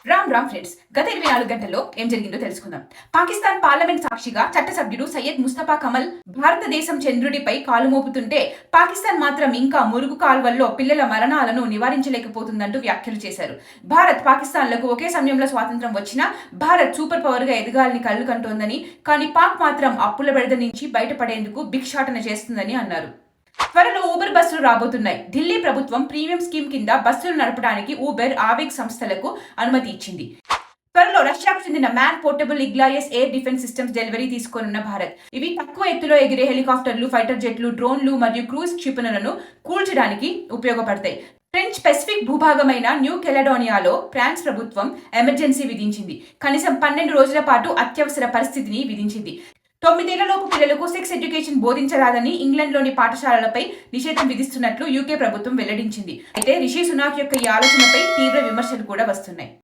Ram friends, గత 24 గంటల్లో ఏం జరిగిందో తెలుసుకుందాం. పాకిస్తాన్ పార్లమెంట్ సాక్షిగా చట్టసభ్యుడు సయ్యద్ ముస్తఫా కమల్ భారతదేశం చంద్రుడిపై కాలు మోపుతుంటే పాకిస్తాన్ మాత్రం ఇంకా మురుగు కాల్వల్లో పిల్లల మరణాలను నివారించలేకపోతుందంటూ వ్యాఖ్యలు చేశారు. భారత్, పాకిస్తాన్లకు ఒకే సమయంలో స్వాతంత్రం వచ్చినా భారత్ సూపర్ పవర్ గా ఎదగాలని కళ్ళు కంటోందని, కానీ పాక్ మాత్రం అప్పుల బెడద నుంచి బయటపడేందుకు భిక్షాటన చేస్తుందని అన్నారు. త్వరలో ఊబర్ బస్సులు రాబోతున్నాయి. ఢిల్లీ ప్రభుత్వం ప్రీమియం స్కీమ్ కింద బస్సులు నడపడానికి ఊబర్, ఆవేగ్ సంస్థలకు అనుమతి ఇచ్చింది. త్వరలో రష్యాకు చెందిన man portable Igla S air defence systems delivery తీసుకోనున్న భారత్. ఇవి తక్కువ ఎత్తులో ఎగిరే హెలికాప్టర్లు, ఫైటర్ జెట్లు, డ్రోన్లు మరియు క్రూజ్ క్షిపణులను కూల్చడానికి ఉపయోగపడతాయి. ఫ్రెంచ్ పెసిఫిక్ భూభాగమైన న్యూ కెలడోనియాలో ఫ్రాన్స్ ప్రభుత్వం ఎమర్జెన్సీ విధించింది. కనీసం 12 రోజుల పాటు అత్యవసర పరిస్థితిని విధించింది. 9 ఏళ్లలోపు పిల్లలకు సెక్స్ ఎడ్యుకేషన్ బోధించరాదని ఇంగ్లాండ్లోని పాఠశాలలపై నిషేధం విధిస్తున్నట్లు యూకే ప్రభుత్వం వెల్లడించింది. అయితే రిషి సునాక్ యొక్క ఈ ఆలోచనపై తీవ్ర విమర్శలు కూడా వస్తున్నాయి.